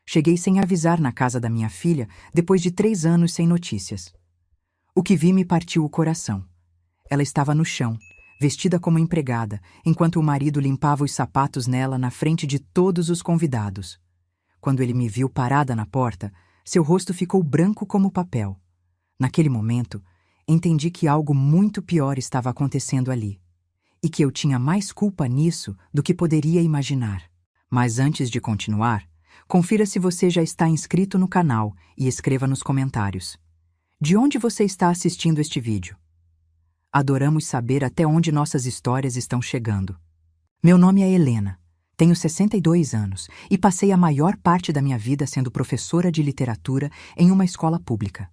Cheguei sem avisar na casa da minha filha depois de 3 anos sem notícias. O que vi me partiu o coração. Ela estava no chão, vestida como empregada, enquanto o marido limpava os sapatos nela na frente de todos os convidados. Quando ele me viu parada na porta, seu rosto ficou branco como papel. Naquele momento, entendi que algo muito pior estava acontecendo ali, e que eu tinha mais culpa nisso do que poderia imaginar. Mas antes de continuar, confira se você já está inscrito no canal e escreva nos comentários. De onde você está assistindo este vídeo? Adoramos saber até onde nossas histórias estão chegando. Meu nome é Helena, tenho 62 anos e passei a maior parte da minha vida sendo professora de literatura em uma escola pública.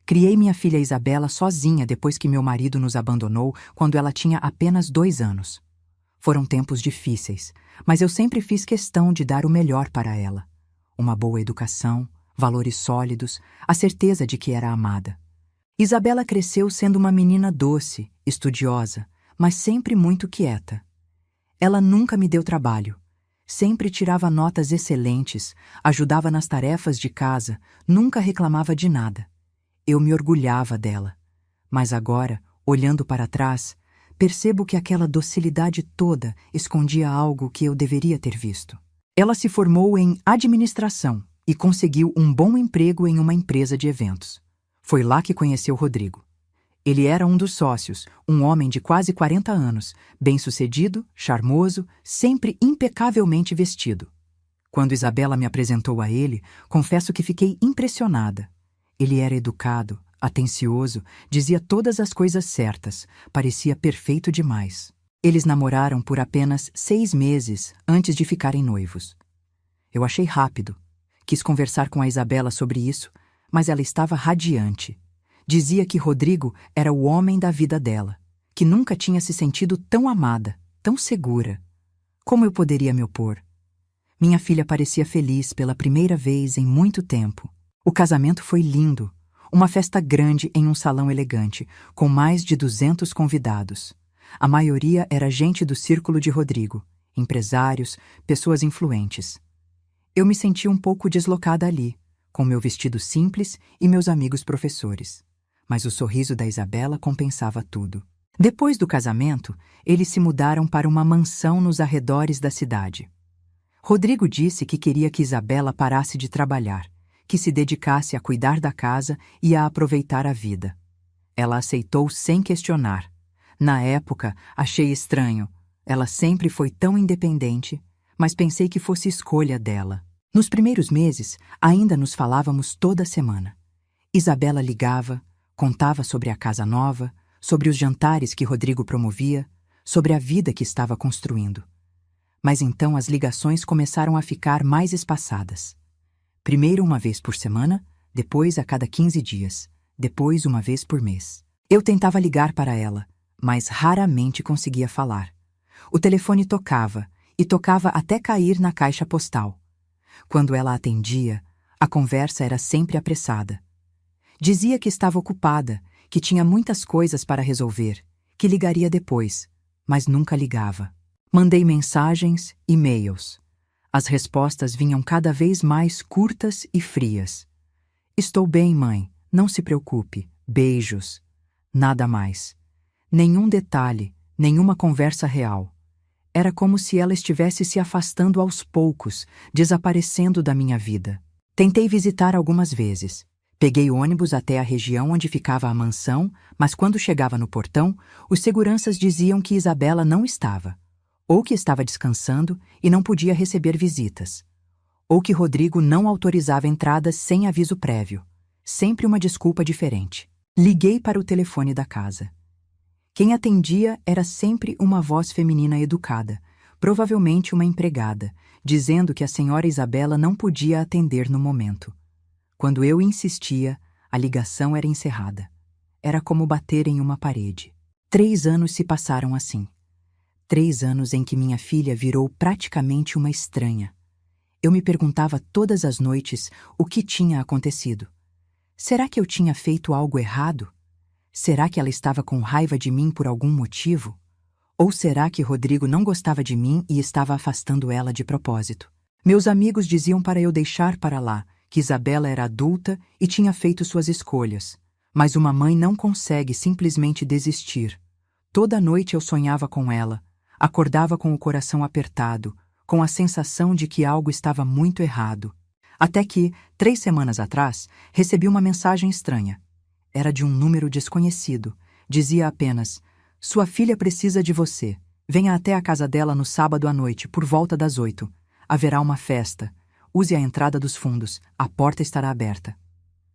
Criei minha filha Isabela sozinha depois que meu marido nos abandonou quando ela tinha apenas 2 anos. Foram tempos difíceis, mas eu sempre fiz questão de dar o melhor para ela. Uma boa educação, valores sólidos, a certeza de que era amada. Isabela cresceu sendo uma menina doce, estudiosa, mas sempre muito quieta. Ela nunca me deu trabalho. Sempre tirava notas excelentes, ajudava nas tarefas de casa, nunca reclamava de nada. Eu me orgulhava dela. Mas agora, olhando para trás, percebo que aquela docilidade toda escondia algo que eu deveria ter visto. Ela se formou em administração e conseguiu um bom emprego em uma empresa de eventos. Foi lá que conheceu Rodrigo. Ele era um dos sócios, um homem de quase 40 anos, bem-sucedido, charmoso, sempre impecavelmente vestido. Quando Isabela me apresentou a ele, confesso que fiquei impressionada. Ele era educado, atencioso, dizia todas as coisas certas, parecia perfeito demais. Eles namoraram por apenas 6 meses antes de ficarem noivos. Eu achei rápido. Quis conversar com a Isabela sobre isso, mas ela estava radiante. Dizia que Rodrigo era o homem da vida dela, que nunca tinha se sentido tão amada, tão segura. Como eu poderia me opor? Minha filha parecia feliz pela primeira vez em muito tempo. O casamento foi lindo, uma festa grande em um salão elegante, com mais de 200 convidados. A maioria era gente do círculo de Rodrigo, empresários, pessoas influentes. Eu me senti um pouco deslocada ali, com meu vestido simples e meus amigos professores. Mas o sorriso da Isabela compensava tudo. Depois do casamento, eles se mudaram para uma mansão nos arredores da cidade. Rodrigo disse que queria que Isabela parasse de trabalhar, que se dedicasse a cuidar da casa e a aproveitar a vida. Ela aceitou sem questionar. Na época, achei estranho. Ela sempre foi tão independente, mas pensei que fosse escolha dela. Nos primeiros meses, ainda nos falávamos toda semana. Isabela ligava, contava sobre a casa nova, sobre os jantares que Rodrigo promovia, sobre a vida que estava construindo. Mas então as ligações começaram a ficar mais espaçadas. Primeiro uma vez por semana, depois a cada 15 dias, depois uma vez por mês. Eu tentava ligar para ela, mas raramente conseguia falar. O telefone tocava, e tocava até cair na caixa postal. Quando ela atendia, a conversa era sempre apressada. Dizia que estava ocupada, que tinha muitas coisas para resolver, que ligaria depois, mas nunca ligava. Mandei mensagens, e-mails. As respostas vinham cada vez mais curtas e frias. Estou bem, mãe. Não se preocupe. Beijos. Nada mais. Nenhum detalhe, nenhuma conversa real. Era como se ela estivesse se afastando aos poucos, desaparecendo da minha vida. Tentei visitar algumas vezes. Peguei ônibus até a região onde ficava a mansão, mas quando chegava no portão, os seguranças diziam que Isabela não estava. Ou que estava descansando e não podia receber visitas. Ou que Rodrigo não autorizava entradas sem aviso prévio. Sempre uma desculpa diferente. Liguei para o telefone da casa. Quem atendia era sempre uma voz feminina educada, provavelmente uma empregada, dizendo que a senhora Isabela não podia atender no momento. Quando eu insistia, a ligação era encerrada. Era como bater em uma parede. 3 anos se passaram assim. 3 anos em que minha filha virou praticamente uma estranha. Eu me perguntava todas as noites o que tinha acontecido. Será que eu tinha feito algo errado? Será que ela estava com raiva de mim por algum motivo? Ou será que Rodrigo não gostava de mim e estava afastando ela de propósito? Meus amigos diziam para eu deixar para lá, que Isabela era adulta e tinha feito suas escolhas. Mas uma mãe não consegue simplesmente desistir. Toda noite eu sonhava com ela, acordava com o coração apertado, com a sensação de que algo estava muito errado. Até que, 3 semanas atrás, recebi uma mensagem estranha. Era de um número desconhecido. Dizia apenas: "Sua filha precisa de você. Venha até a casa dela no sábado à noite, por volta das 8. Haverá uma festa. Use a entrada dos fundos. A porta estará aberta."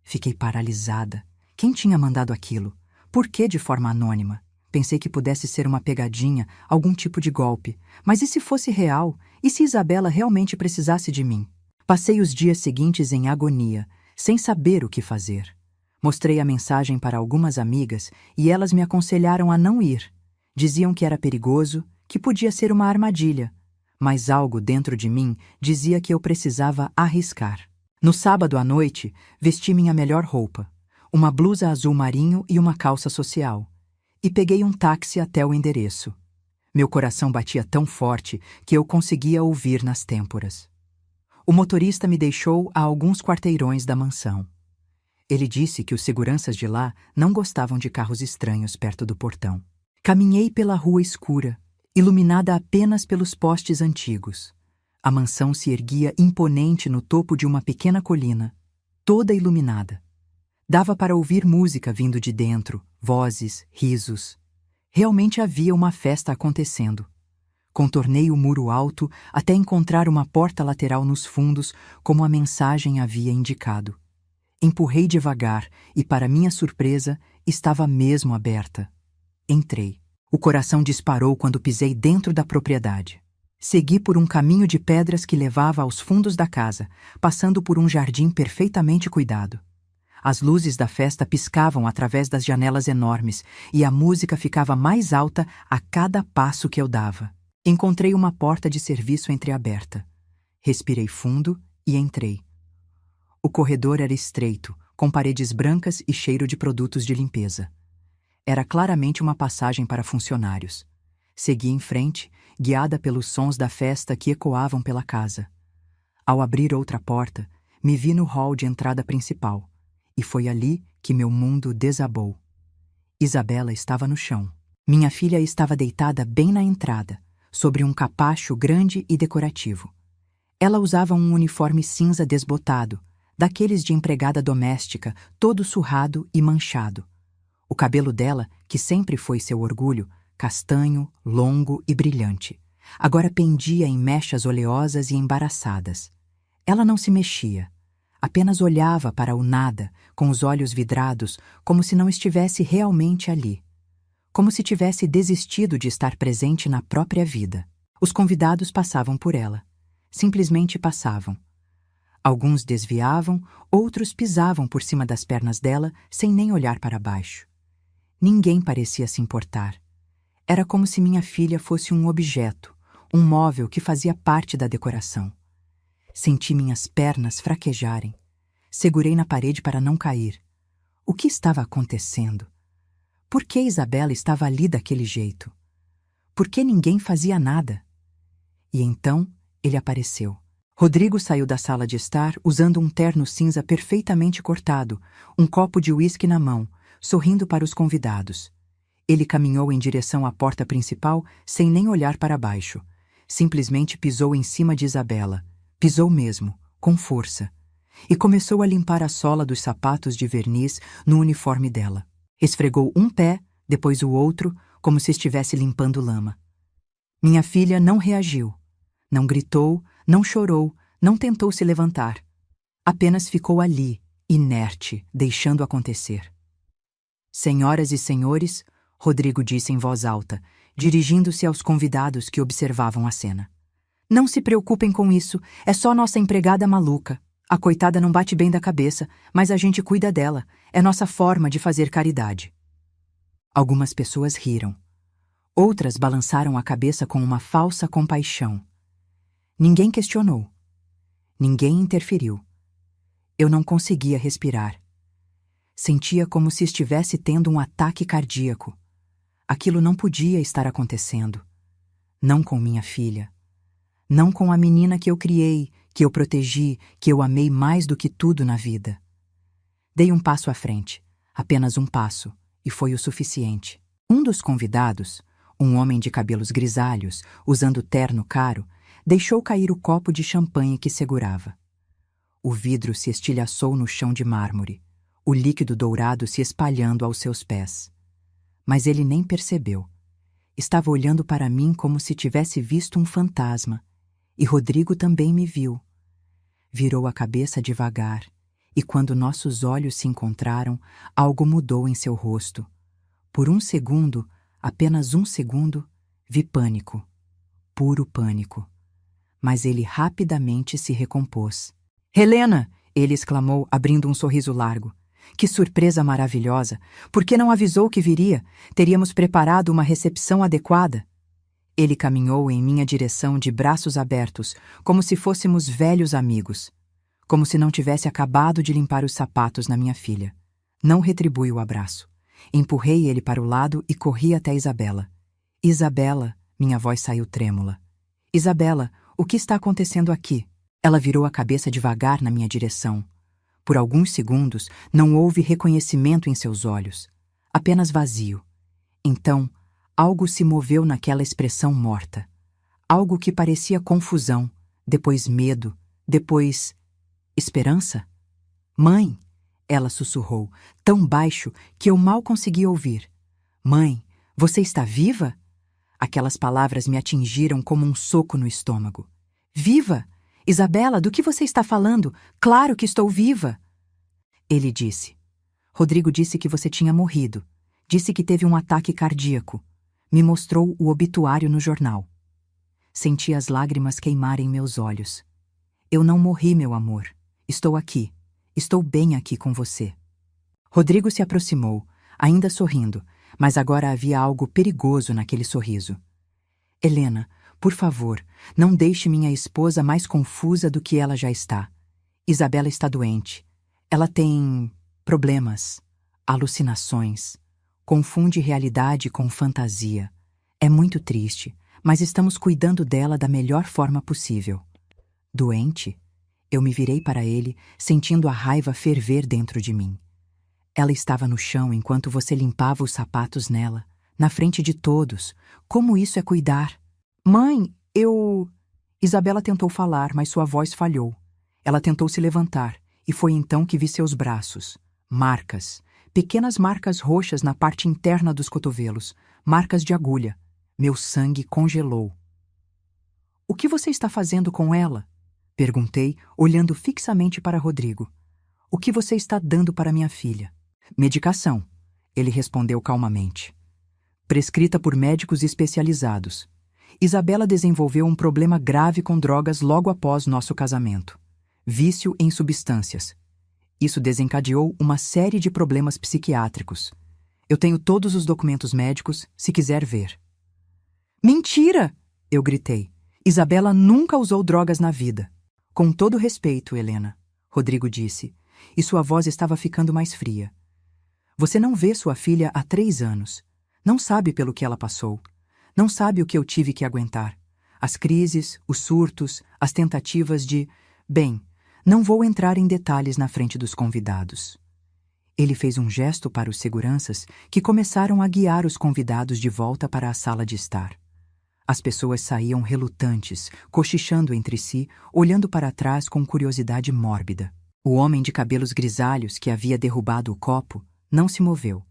Fiquei paralisada. Quem tinha mandado aquilo? Por que de forma anônima? Pensei que pudesse ser uma pegadinha, algum tipo de golpe. Mas e se fosse real? E se Isabela realmente precisasse de mim? Passei os dias seguintes em agonia, sem saber o que fazer. Mostrei a mensagem para algumas amigas e elas me aconselharam a não ir. Diziam que era perigoso, que podia ser uma armadilha. Mas algo dentro de mim dizia que eu precisava arriscar. No sábado à noite, vesti minha melhor roupa, uma blusa azul marinho e uma calça social, e peguei um táxi até o endereço. Meu coração batia tão forte que eu conseguia ouvir nas têmporas. O motorista me deixou a alguns quarteirões da mansão. Ele disse que os seguranças de lá não gostavam de carros estranhos perto do portão. Caminhei pela rua escura, iluminada apenas pelos postes antigos. A mansão se erguia imponente no topo de uma pequena colina, toda iluminada. Dava para ouvir música vindo de dentro, vozes, risos. Realmente havia uma festa acontecendo. Contornei o muro alto até encontrar uma porta lateral nos fundos, como a mensagem havia indicado. Empurrei devagar e, para minha surpresa, estava mesmo aberta. Entrei. O coração disparou quando pisei dentro da propriedade. Segui por um caminho de pedras que levava aos fundos da casa, passando por um jardim perfeitamente cuidado. As luzes da festa piscavam através das janelas enormes e a música ficava mais alta a cada passo que eu dava. Encontrei uma porta de serviço entreaberta. Respirei fundo e entrei. O corredor era estreito, com paredes brancas e cheiro de produtos de limpeza. Era claramente uma passagem para funcionários. Segui em frente, guiada pelos sons da festa que ecoavam pela casa. Ao abrir outra porta, me vi no hall de entrada principal, e foi ali que meu mundo desabou. Isabela estava no chão. Minha filha estava deitada bem na entrada, sobre um capacho grande e decorativo. Ela usava um uniforme cinza desbotado, daqueles de empregada doméstica, todo surrado e manchado. O cabelo dela, que sempre foi seu orgulho, castanho, longo e brilhante, agora pendia em mechas oleosas e embaraçadas. Ela não se mexia, apenas olhava para o nada, com os olhos vidrados, como se não estivesse realmente ali. Como se tivesse desistido de estar presente na própria vida. Os convidados passavam por ela. Simplesmente passavam. Alguns desviavam, outros pisavam por cima das pernas dela sem nem olhar para baixo. Ninguém parecia se importar. Era como se minha filha fosse um objeto, um móvel que fazia parte da decoração. Senti minhas pernas fraquejarem. Segurei na parede para não cair. O que estava acontecendo? Por que Isabela estava ali daquele jeito? Por que ninguém fazia nada? E então ele apareceu. Rodrigo saiu da sala de estar usando um terno cinza perfeitamente cortado, um copo de uísque na mão, sorrindo para os convidados. Ele caminhou em direção à porta principal sem nem olhar para baixo. Simplesmente pisou em cima de Isabela. Pisou mesmo, com força. E começou a limpar a sola dos sapatos de verniz no uniforme dela. Esfregou um pé, depois o outro, como se estivesse limpando lama. Minha filha não reagiu. Não gritou, não chorou, não tentou se levantar. Apenas ficou ali, inerte, deixando acontecer. "Senhoras e senhores", Rodrigo disse em voz alta, dirigindo-se aos convidados que observavam a cena. "Não se preocupem com isso, é só nossa empregada maluca. A coitada não bate bem da cabeça, mas a gente cuida dela. É nossa forma de fazer caridade." Algumas pessoas riram. Outras balançaram a cabeça com uma falsa compaixão. Ninguém questionou. Ninguém interferiu. Eu não conseguia respirar. Sentia como se estivesse tendo um ataque cardíaco. Aquilo não podia estar acontecendo. Não com minha filha. Não com a menina que eu criei, que eu protegi, que eu amei mais do que tudo na vida. Dei um passo à frente, apenas um passo, e foi o suficiente. Um dos convidados, um homem de cabelos grisalhos, usando terno caro, deixou cair o copo de champanhe que segurava. O vidro se estilhaçou no chão de mármore, o líquido dourado se espalhando aos seus pés. Mas ele nem percebeu. Estava olhando para mim como se tivesse visto um fantasma, e Rodrigo também me viu. Virou a cabeça devagar, e quando nossos olhos se encontraram, algo mudou em seu rosto. Por um segundo, apenas um segundo, vi pânico. Puro pânico. Mas ele rapidamente se recompôs. "Helena!" ele exclamou, abrindo um sorriso largo. "Que surpresa maravilhosa! Por que não avisou que viria? Teríamos preparado uma recepção adequada." Ele caminhou em minha direção de braços abertos, como se fôssemos velhos amigos. Como se não tivesse acabado de limpar os sapatos na minha filha. Não retribui o abraço. Empurrei ele para o lado e corri até Isabela. "Isabela!" Minha voz saiu trêmula. "Isabela, o que está acontecendo aqui?" Ela virou a cabeça devagar na minha direção. Por alguns segundos, não houve reconhecimento em seus olhos. Apenas vazio. Então, algo se moveu naquela expressão morta. Algo que parecia confusão, depois medo, depois esperança. "Mãe!" ela sussurrou, tão baixo que eu mal consegui ouvir. "Mãe, você está viva?" Aquelas palavras me atingiram como um soco no estômago. "Viva? Isabela, do que você está falando? Claro que estou viva!" Ele disse. "Rodrigo disse que você tinha morrido. Disse que teve um ataque cardíaco. Me mostrou o obituário no jornal." Senti as lágrimas queimarem meus olhos. "Eu não morri, meu amor. Estou aqui. Estou bem aqui com você." Rodrigo se aproximou, ainda sorrindo, mas agora havia algo perigoso naquele sorriso. "Helena, por favor, não deixe minha esposa mais confusa do que ela já está. Isabela está doente. Ela tem problemas, alucinações. Confunde realidade com fantasia. É muito triste, mas estamos cuidando dela da melhor forma possível." "Doente?" Eu me virei para ele, sentindo a raiva ferver dentro de mim. "Ela estava no chão enquanto você limpava os sapatos nela, na frente de todos. Como isso é cuidar?" "Mãe, eu..." Isabela tentou falar, mas sua voz falhou. Ela tentou se levantar, e foi então que vi seus braços. Marcas. Pequenas marcas roxas na parte interna dos cotovelos. Marcas de agulha. Meu sangue congelou. "O que você está fazendo com ela?" perguntei, olhando fixamente para Rodrigo. "O que você está dando para minha filha?" "Medicação", ele respondeu calmamente. "Prescrita por médicos especializados. Isabela desenvolveu um problema grave com drogas logo após nosso casamento. Vício em substâncias. Isso desencadeou uma série de problemas psiquiátricos. Eu tenho todos os documentos médicos, se quiser ver." "Mentira!" eu gritei. "Isabela nunca usou drogas na vida." "Com todo respeito, Helena", Rodrigo disse, e sua voz estava ficando mais fria. "Você não vê sua filha há 3 anos. Não sabe pelo que ela passou. Não sabe o que eu tive que aguentar. As crises, os surtos, as tentativas de... Bem, não vou entrar em detalhes na frente dos convidados." Ele fez um gesto para os seguranças que começaram a guiar os convidados de volta para a sala de estar. As pessoas saíam relutantes, cochichando entre si, olhando para trás com curiosidade mórbida. O homem de cabelos grisalhos que havia derrubado o copo não se moveu.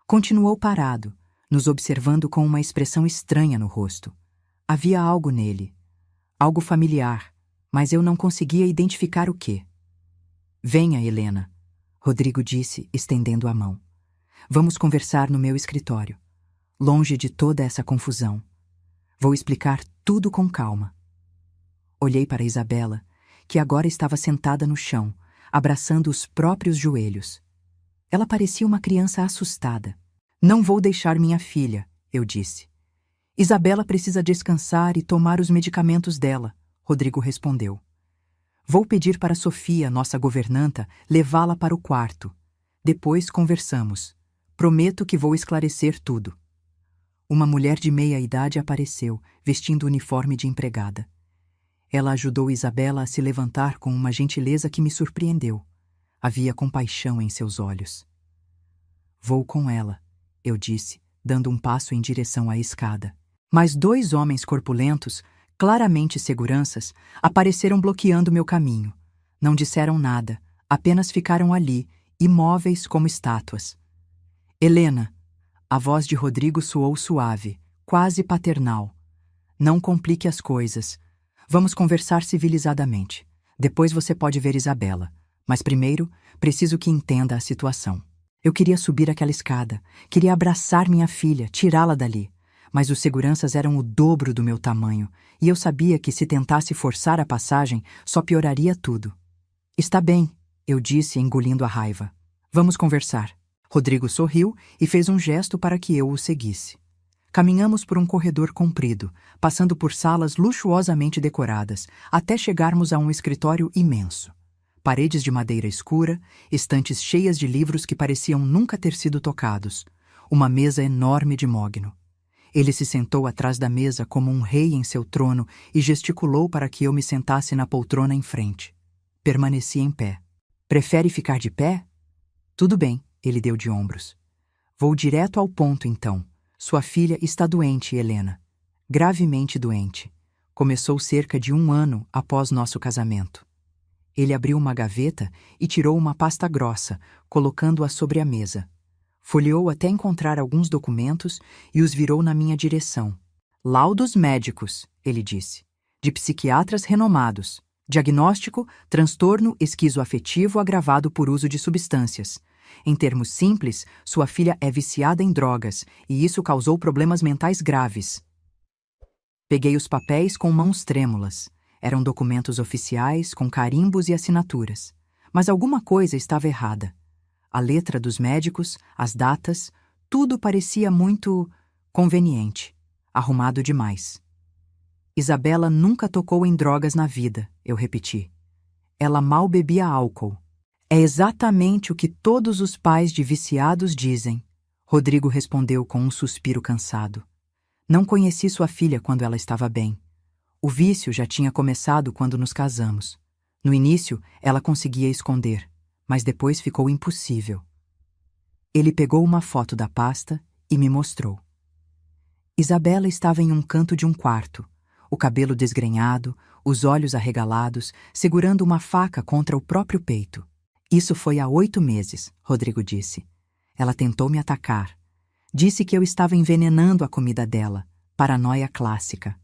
Continuou parado, nos observando com uma expressão estranha no rosto. Havia algo nele, algo familiar, mas eu não conseguia identificar o quê. "Venha, Helena", Rodrigo disse, estendendo a mão. "Vamos conversar no meu escritório, longe de toda essa confusão. Vou explicar tudo com calma." Olhei para Isabela, que agora estava sentada no chão, abraçando os próprios joelhos. Ela parecia uma criança assustada. "Não vou deixar minha filha", eu disse. "Isabela precisa descansar e tomar os medicamentos dela", Rodrigo respondeu. "Vou pedir para Sofia, nossa governanta, levá-la para o quarto. Depois conversamos. Prometo que vou esclarecer tudo." Uma mulher de meia idade apareceu, vestindo o uniforme de empregada. Ela ajudou Isabela a se levantar com uma gentileza que me surpreendeu. Havia compaixão em seus olhos. Vou com ela, eu disse, dando um passo em direção à escada. Mas 2 homens corpulentos, claramente seguranças, apareceram bloqueando meu caminho. Não disseram nada, apenas ficaram ali, imóveis como estátuas. Helena, a voz de Rodrigo soou suave, quase paternal. Não complique as coisas. Vamos conversar civilizadamente. Depois você pode ver Isabela. Mas primeiro, preciso que entenda a situação. Eu queria subir aquela escada, queria abraçar minha filha, tirá-la dali. Mas os seguranças eram o dobro do meu tamanho, e eu sabia que se tentasse forçar a passagem, só pioraria tudo. Está bem, eu disse, engolindo a raiva. Vamos conversar. Rodrigo sorriu e fez um gesto para que eu o seguisse. Caminhamos por um corredor comprido, passando por salas luxuosamente decoradas, até chegarmos a um escritório imenso. Paredes de madeira escura, estantes cheias de livros que pareciam nunca ter sido tocados, uma mesa enorme de mogno. Ele se sentou atrás da mesa como um rei em seu trono e gesticulou para que eu me sentasse na poltrona em frente. Permaneci em pé. Prefere ficar de pé? Tudo bem, ele deu de ombros. Vou direto ao ponto, então. Sua filha está doente, Helena. Gravemente doente. Começou cerca de 1 ano após nosso casamento. Ele abriu uma gaveta e tirou uma pasta grossa, colocando-a sobre a mesa. Folheou até encontrar alguns documentos e os virou na minha direção. Laudos médicos, ele disse, de psiquiatras renomados. Diagnóstico: transtorno esquizoafetivo agravado por uso de substâncias. Em termos simples, sua filha é viciada em drogas e isso causou problemas mentais graves. Peguei os papéis com mãos trêmulas. Eram documentos oficiais com carimbos e assinaturas. Mas alguma coisa estava errada. A letra dos médicos, as datas, tudo parecia muito conveniente, arrumado demais. Isabela nunca tocou em drogas na vida, eu repeti. Ela mal bebia álcool. É exatamente o que todos os pais de viciados dizem, Rodrigo respondeu com um suspiro cansado. Não conheci sua filha quando ela estava bem. O vício já tinha começado quando nos casamos. No início, ela conseguia esconder, mas depois ficou impossível. Ele pegou uma foto da pasta e me mostrou. Isabela estava em um canto de um quarto, o cabelo desgrenhado, os olhos arregalados, segurando uma faca contra o próprio peito. Isso foi há 8 meses, Rodrigo disse. Ela tentou me atacar. Disse que eu estava envenenando a comida dela, paranoia clássica.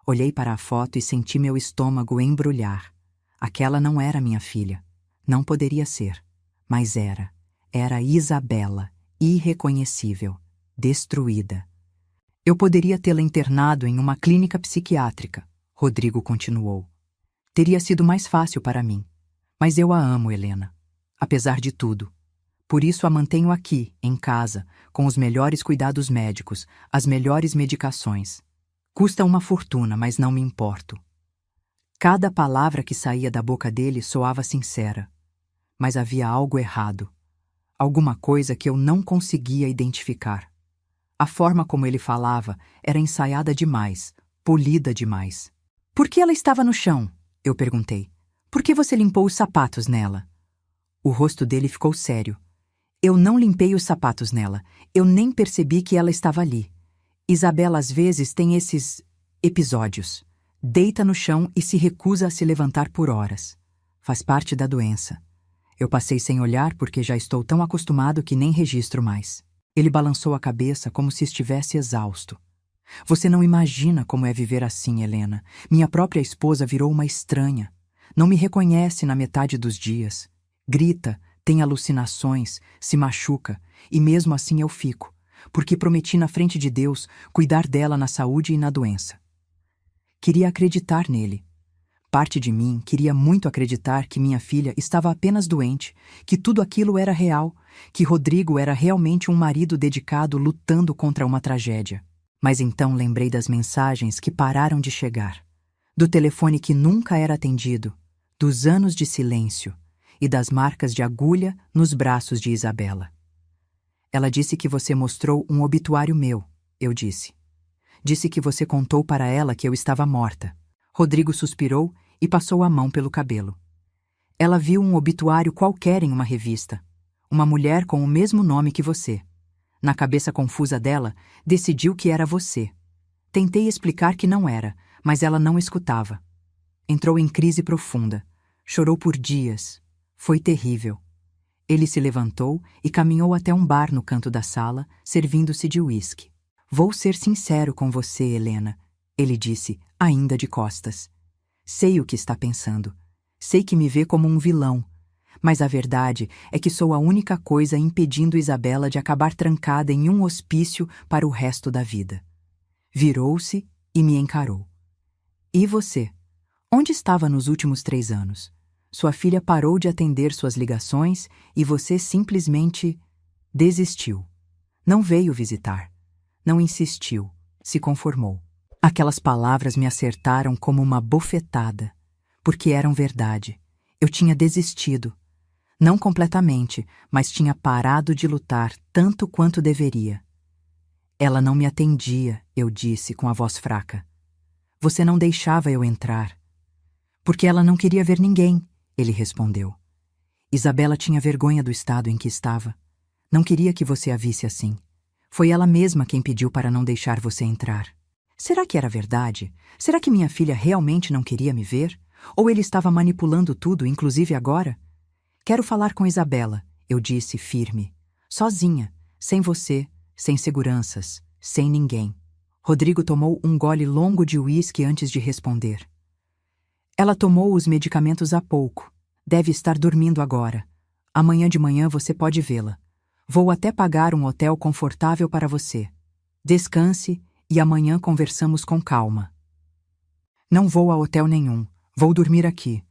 Olhei para a foto e senti meu estômago embrulhar. Aquela não era minha filha. Não poderia ser. Mas era. Era Isabela, irreconhecível, destruída. Eu poderia tê-la internado em uma clínica psiquiátrica, Rodrigo continuou. Teria sido mais fácil para mim. Mas eu a amo, Helena. Apesar de tudo. Por isso a mantenho aqui, em casa, com os melhores cuidados médicos, as melhores medicações. Custa uma fortuna, mas não me importo. Cada palavra que saía da boca dele soava sincera. Mas havia algo errado. Alguma coisa que eu não conseguia identificar. A forma como ele falava era ensaiada demais, polida demais. Por que ela estava no chão? Eu perguntei. Por que você limpou os sapatos nela? O rosto dele ficou sério. Eu não limpei os sapatos nela. Eu nem percebi que ela estava ali. Isabela às vezes tem esses episódios. Deita no chão e se recusa a se levantar por horas. Faz parte da doença. Eu passei sem olhar porque já estou tão acostumado que nem registro mais. Ele balançou a cabeça como se estivesse exausto. Você não imagina como é viver assim, Helena. Minha própria esposa virou uma estranha. Não me reconhece na metade dos dias. Grita, tem alucinações, se machuca, e mesmo assim eu fico, porque prometi na frente de Deus cuidar dela na saúde e na doença. Queria acreditar nele. Parte de mim queria muito acreditar que minha filha estava apenas doente, que tudo aquilo era real, que Rodrigo era realmente um marido dedicado lutando contra uma tragédia. Mas então lembrei das mensagens que pararam de chegar, do telefone que nunca era atendido, dos anos de silêncio e das marcas de agulha nos braços de Isabela. Ela disse que você mostrou um obituário meu, eu disse. Disse que você contou para ela que eu estava morta. Rodrigo suspirou e passou a mão pelo cabelo. Ela viu um obituário qualquer em uma revista. Uma mulher com o mesmo nome que você. Na cabeça confusa dela, decidiu que era você. Tentei explicar que não era, mas ela não escutava. Entrou em crise profunda. Chorou por dias. Foi terrível. Ele se levantou e caminhou até um bar no canto da sala, servindo-se de uísque. Vou ser sincero com você, Helena, ele disse, ainda de costas. Sei o que está pensando. Sei que me vê como um vilão. Mas a verdade é que sou a única coisa impedindo Isabela de acabar trancada em um hospício para o resto da vida. Virou-se e me encarou. E você? Onde estava nos últimos 3 anos? Sua filha parou de atender suas ligações e você simplesmente desistiu. Não veio visitar. Não insistiu. Se conformou. Aquelas palavras me acertaram como uma bofetada, porque eram verdade. Eu tinha desistido. Não completamente, mas tinha parado de lutar tanto quanto deveria. Ela não me atendia, eu disse com a voz fraca. Você não deixava eu entrar. Porque ela não queria ver ninguém, ele respondeu. Isabela tinha vergonha do estado em que estava. Não queria que você a visse assim. Foi ela mesma quem pediu para não deixar você entrar. Será que era verdade? Será que minha filha realmente não queria me ver? Ou ele estava manipulando tudo, inclusive agora? Quero falar com Isabela, eu disse firme. Sozinha, sem você, sem seguranças, sem ninguém. Rodrigo tomou um gole longo de uísque antes de responder. Ela tomou os medicamentos há pouco. Deve estar dormindo agora. Amanhã de manhã você pode vê-la. Vou até pagar um hotel confortável para você. Descanse e amanhã conversamos com calma. Não vou a hotel nenhum. Vou dormir aqui.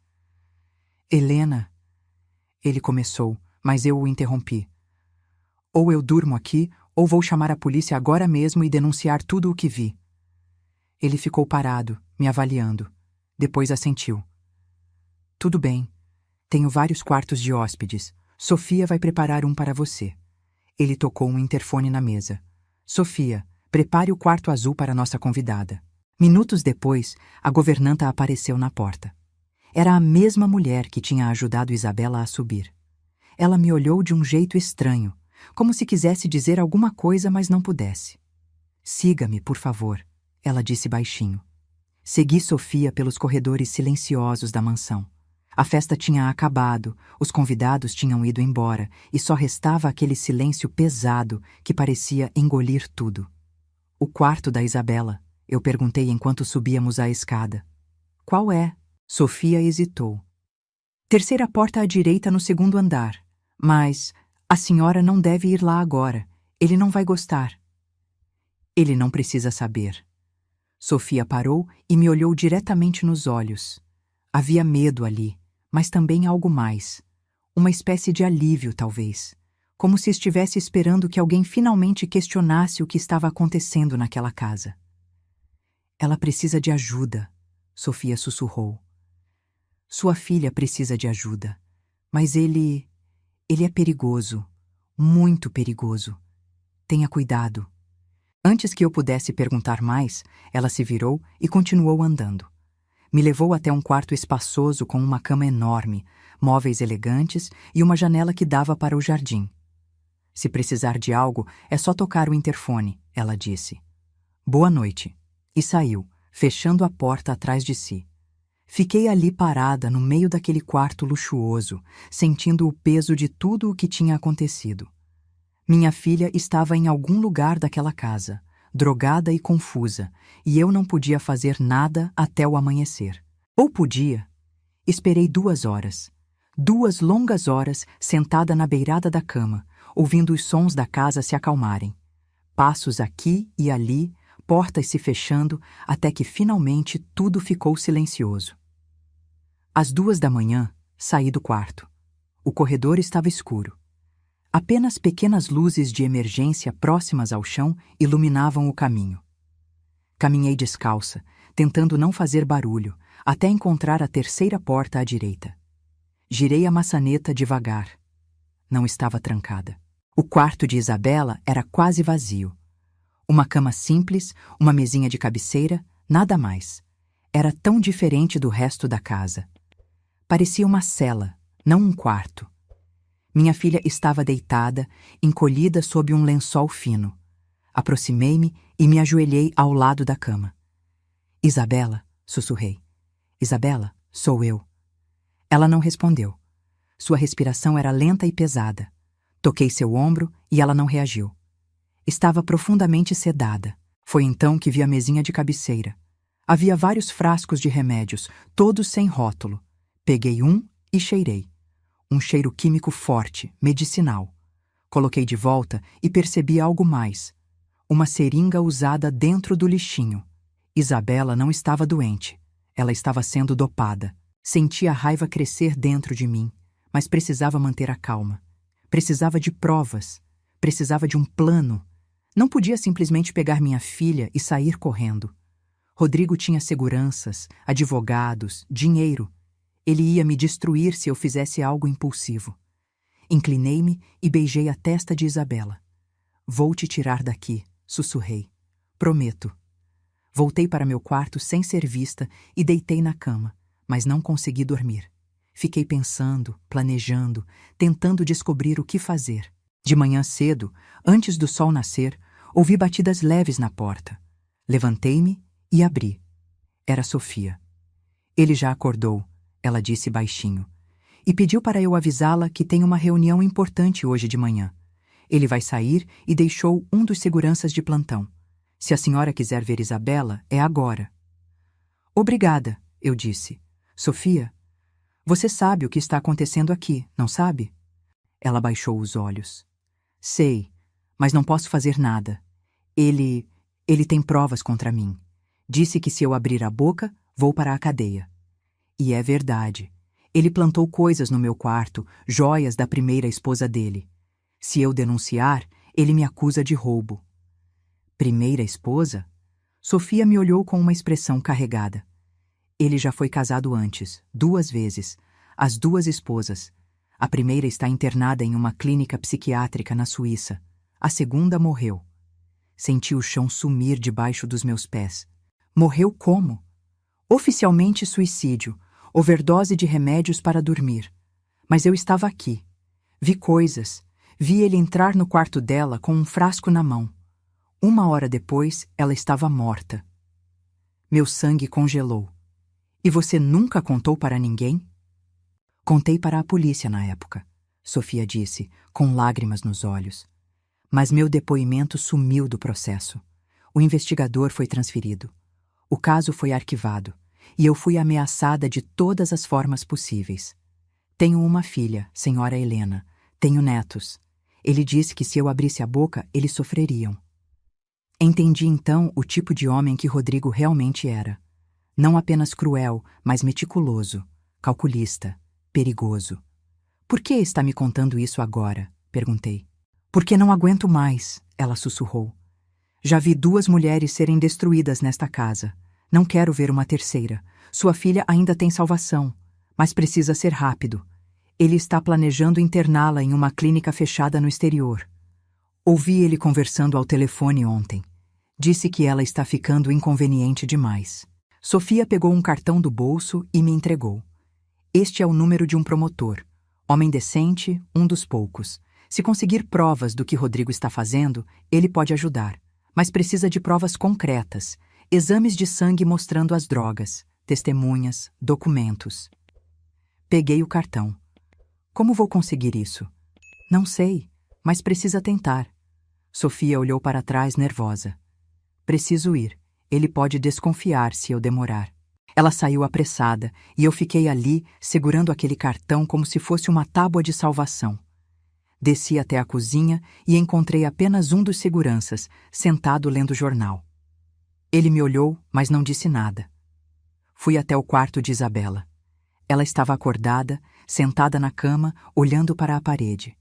Helena, ele começou, mas eu o interrompi. Ou eu durmo aqui, ou vou chamar a polícia agora mesmo e denunciar tudo o que vi. Ele ficou parado, me avaliando. Depois assentiu. Tudo bem. Tenho vários quartos de hóspedes. Sofia vai preparar um para você. Ele tocou um interfone na mesa. Sofia, prepare o quarto azul para nossa convidada. Minutos depois, a governanta apareceu na porta. Era a mesma mulher que tinha ajudado Isabela a subir. Ela me olhou de um jeito estranho, como se quisesse dizer alguma coisa, mas não pudesse. Siga-me, por favor, ela disse baixinho. Segui Sofia pelos corredores silenciosos da mansão. A festa tinha acabado, os convidados tinham ido embora e só restava aquele silêncio pesado que parecia engolir tudo. O quarto da Isabela, eu perguntei enquanto subíamos a escada. Qual é? Sofia hesitou. Terceira porta à direita no segundo andar. Mas a senhora não deve ir lá agora. Ele não vai gostar. Ele não precisa saber. Sofia parou e me olhou diretamente nos olhos. Havia medo ali, mas também algo mais. Uma espécie de alívio, talvez. Como se estivesse esperando que alguém finalmente questionasse o que estava acontecendo naquela casa. Ela precisa de ajuda, Sofia sussurrou. Sua filha precisa de ajuda, mas ele é perigoso, muito perigoso. Tenha cuidado. Antes que eu pudesse perguntar mais, ela se virou e continuou andando. Me levou até um quarto espaçoso com uma cama enorme, móveis elegantes e uma janela que dava para o jardim. Se precisar de algo, é só tocar o interfone, ela disse. Boa noite. E saiu, fechando a porta atrás de si. Fiquei ali parada no meio daquele quarto luxuoso, sentindo o peso de tudo o que tinha acontecido. Minha filha estava em algum lugar daquela casa, drogada e confusa, e eu não podia fazer nada até o amanhecer. Ou podia. Esperei 2 horas. 2 longas horas sentada na beirada da cama, ouvindo os sons da casa se acalmarem. Passos aqui e ali, portas se fechando, até que finalmente tudo ficou silencioso. Às 2 da manhã, saí do quarto. O corredor estava escuro. Apenas pequenas luzes de emergência próximas ao chão iluminavam o caminho. Caminhei descalça, tentando não fazer barulho, até encontrar a terceira porta à direita. Girei a maçaneta devagar. Não estava trancada. O quarto de Isabela era quase vazio. Uma cama simples, uma mesinha de cabeceira, nada mais. Era tão diferente do resto da casa. Parecia uma cela, não um quarto. Minha filha estava deitada, encolhida sob um lençol fino. Aproximei-me e me ajoelhei ao lado da cama. Isabela, sussurrei. Isabela, sou eu. Ela não respondeu. Sua respiração era lenta e pesada. Toquei seu ombro e ela não reagiu. Estava profundamente sedada. Foi então que vi a mesinha de cabeceira. Havia vários frascos de remédios, todos sem rótulo. Peguei um e cheirei. Um cheiro químico forte, medicinal. Coloquei de volta e percebi algo mais. Uma seringa usada dentro do lixinho. Isabela não estava doente. Ela estava sendo dopada. Senti a raiva crescer dentro de mim, mas precisava manter a calma. Precisava de provas. Precisava de um plano. Não podia simplesmente pegar minha filha e sair correndo. Rodrigo tinha seguranças, advogados, dinheiro. Ele ia me destruir se eu fizesse algo impulsivo. Inclinei-me e beijei a testa de Isabela. Vou te tirar daqui, sussurrei. Prometo. Voltei para meu quarto sem ser vista e deitei na cama, mas não consegui dormir. Fiquei pensando, planejando, tentando descobrir o que fazer. De manhã cedo, antes do sol nascer, ouvi batidas leves na porta. Levantei-me e abri. Era Sofia. Ele já acordou, ela disse baixinho, e pediu para eu avisá-la que tem uma reunião importante hoje de manhã. Ele vai sair e deixou um dos seguranças de plantão. Se a senhora quiser ver Isabela, é agora. Obrigada, eu disse. Sofia, você sabe o que está acontecendo aqui, não sabe? Ela baixou os olhos. Sei, mas não posso fazer nada. Ele tem provas contra mim. Disse que se eu abrir a boca, vou para a cadeia. E é verdade. Ele plantou coisas no meu quarto, joias da primeira esposa dele. Se eu denunciar, ele me acusa de roubo. Primeira esposa? Sofia me olhou com uma expressão carregada. Ele já foi casado antes, 2 vezes. As 2 esposas. A primeira está internada em uma clínica psiquiátrica na Suíça. A segunda morreu. Senti o chão sumir debaixo dos meus pés. Morreu como? Oficialmente suicídio, overdose de remédios para dormir. Mas eu estava aqui. Vi coisas. Vi ele entrar no quarto dela com um frasco na mão. 1 hora depois, ela estava morta. Meu sangue congelou. E você nunca contou para ninguém? Contei para a polícia na época, Sofia disse, com lágrimas nos olhos. Mas meu depoimento sumiu do processo. O investigador foi transferido. O caso foi arquivado, e eu fui ameaçada de todas as formas possíveis. Tenho uma filha, senhora Helena. Tenho netos. Ele disse que se eu abrisse a boca, eles sofreriam. Entendi então o tipo de homem que Rodrigo realmente era. Não apenas cruel, mas meticuloso, calculista, perigoso. Por que está me contando isso agora? Perguntei. Porque não aguento mais, ela sussurrou. Já vi 2 mulheres serem destruídas nesta casa. Não quero ver uma terceira. Sua filha ainda tem salvação, mas precisa ser rápido. Ele está planejando interná-la em uma clínica fechada no exterior. Ouvi ele conversando ao telefone ontem. Disse que ela está ficando inconveniente demais. Sofia pegou um cartão do bolso e me entregou. Este é o número de um promotor. Homem decente, um dos poucos. Se conseguir provas do que Rodrigo está fazendo, ele pode ajudar. Mas precisa de provas concretas. Exames de sangue mostrando as drogas, testemunhas, documentos. Peguei o cartão. Como vou conseguir isso? Não sei, mas precisa tentar. Sofia olhou para trás nervosa. Preciso ir. Ele pode desconfiar se eu demorar. Ela saiu apressada e eu fiquei ali, segurando aquele cartão como se fosse uma tábua de salvação. Desci até a cozinha e encontrei apenas um dos seguranças, sentado lendo jornal. Ele me olhou, mas não disse nada. Fui até o quarto de Isabela. Ela estava acordada, sentada na cama, olhando para a parede.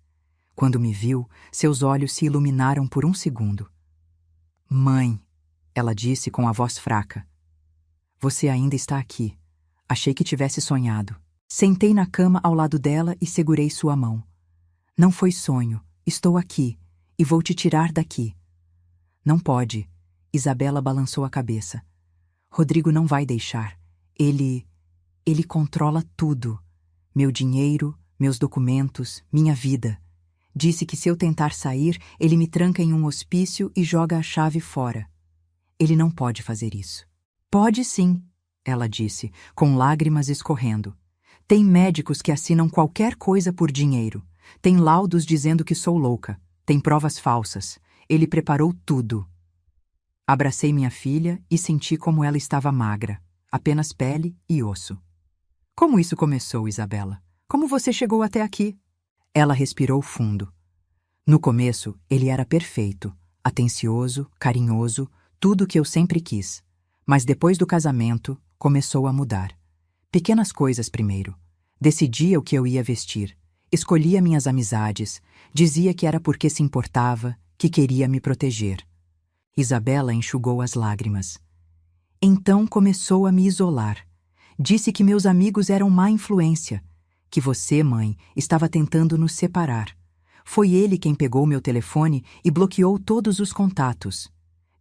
Quando me viu, seus olhos se iluminaram por um segundo. Mãe, ela disse com a voz fraca. Você ainda está aqui. Achei que tivesse sonhado. Sentei na cama ao lado dela e segurei sua mão. Não foi sonho. Estou aqui. E vou te tirar daqui. Não pode. Isabela balançou a cabeça. Rodrigo não vai deixar. Ele controla tudo. Meu dinheiro, meus documentos, minha vida. Disse que se eu tentar sair, ele me tranca em um hospício e joga a chave fora. Ele não pode fazer isso. Pode sim, ela disse, com lágrimas escorrendo. Tem médicos que assinam qualquer coisa por dinheiro. Tem laudos dizendo que sou louca. Tem provas falsas. Ele preparou tudo. Abracei minha filha e senti como ela estava magra, apenas pele e osso. Como isso começou, Isabela? Como você chegou até aqui? Ela respirou fundo. No começo, ele era perfeito, atencioso, carinhoso, tudo o que eu sempre quis. Mas depois do casamento, começou a mudar. Pequenas coisas primeiro. Decidia o que eu ia vestir. Escolhia minhas amizades. Dizia que era porque se importava, que queria me proteger. Isabela enxugou as lágrimas. Então começou a me isolar. Disse que meus amigos eram má influência. Que você, mãe, estava tentando nos separar. Foi ele quem pegou meu telefone e bloqueou todos os contatos.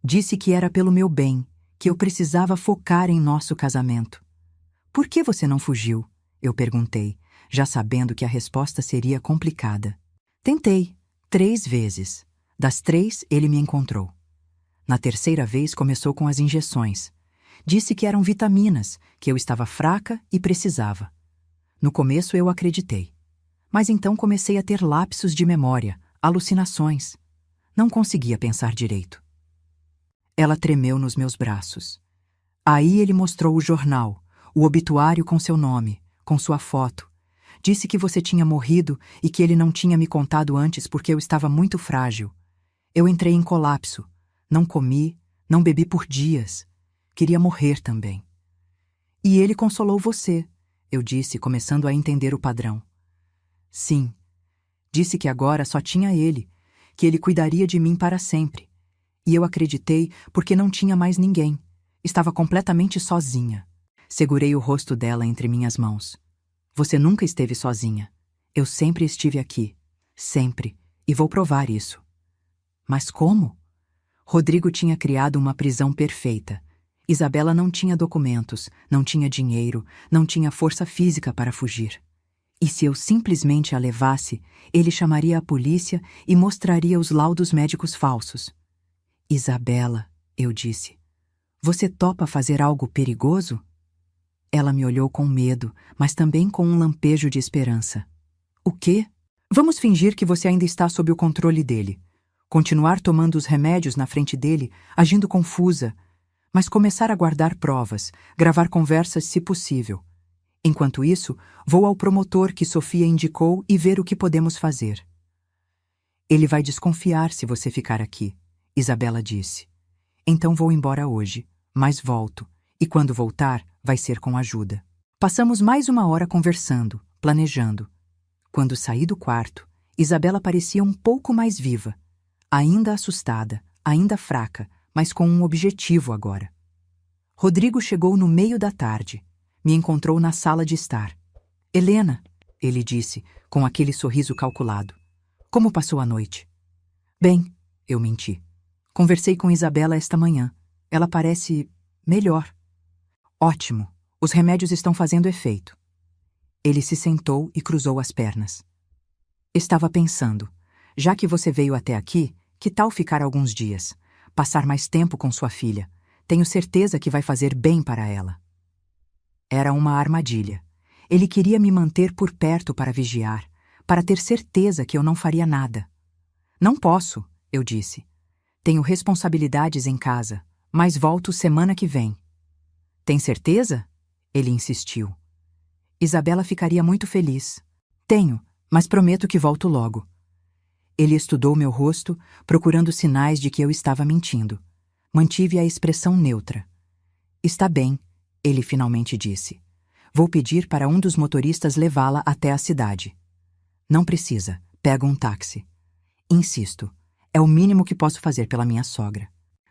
Disse que era pelo meu bem, que eu precisava focar em nosso casamento. Por que você não fugiu? Eu perguntei, já sabendo que a resposta seria complicada. Tentei, 3 vezes. Das 3, ele me encontrou. Na terceira vez começou com as injeções. Disse que eram vitaminas, que eu estava fraca e precisava. No começo eu acreditei. Mas então comecei a ter lapsos de memória, alucinações. Não conseguia pensar direito. Ela tremeu nos meus braços. Aí ele mostrou o jornal, o obituário com seu nome, com sua foto. Disse que você tinha morrido e que ele não tinha me contado antes porque eu estava muito frágil. Eu entrei em colapso. Não comi, não bebi por dias. Queria morrer também. E ele consolou você, eu disse, começando a entender o padrão. Sim. Disse que agora só tinha ele, que ele cuidaria de mim para sempre. E eu acreditei porque não tinha mais ninguém. Estava completamente sozinha. Segurei o rosto dela entre minhas mãos. Você nunca esteve sozinha. Eu sempre estive aqui. Sempre. E vou provar isso. Mas como? Rodrigo tinha criado uma prisão perfeita. Isabela não tinha documentos, não tinha dinheiro, não tinha força física para fugir. E se eu simplesmente a levasse, ele chamaria a polícia e mostraria os laudos médicos falsos. Isabela, eu disse, você topa fazer algo perigoso? Ela me olhou com medo, mas também com um lampejo de esperança. O quê? Vamos fingir que você ainda está sob o controle dele. Continuar tomando os remédios na frente dele, agindo confusa, mas começar a guardar provas, gravar conversas se possível. Enquanto isso, vou ao promotor que Sofia indicou e ver o que podemos fazer. Ele vai desconfiar se você ficar aqui, Isabela disse. Então vou embora hoje, mas volto, e quando voltar, vai ser com ajuda. Passamos mais 1 hora conversando, planejando. Quando saí do quarto, Isabela parecia um pouco mais viva. Ainda assustada, ainda fraca, mas com um objetivo agora. Rodrigo chegou no meio da tarde. Me encontrou na sala de estar. Helena, ele disse, com aquele sorriso calculado. Como passou a noite? Bem, eu menti. Conversei com Isabela esta manhã. Ela parece melhor. Ótimo, os remédios estão fazendo efeito. Ele se sentou e cruzou as pernas. Estava pensando, já que você veio até aqui, que tal ficar alguns dias? Passar mais tempo com sua filha. Tenho certeza que vai fazer bem para ela. Era uma armadilha. Ele queria me manter por perto para vigiar, para ter certeza que eu não faria nada. Não posso, eu disse. Tenho responsabilidades em casa, mas volto semana que vem. Tem certeza? Ele insistiu. Isabela ficaria muito feliz. Tenho, mas prometo que volto logo. Ele estudou meu rosto, procurando sinais de que eu estava mentindo. Mantive a expressão neutra. Está bem, ele finalmente disse. Vou pedir para um dos motoristas levá-la até a cidade. Não precisa, pego um táxi. Insisto, é o mínimo que posso fazer pela minha sogra.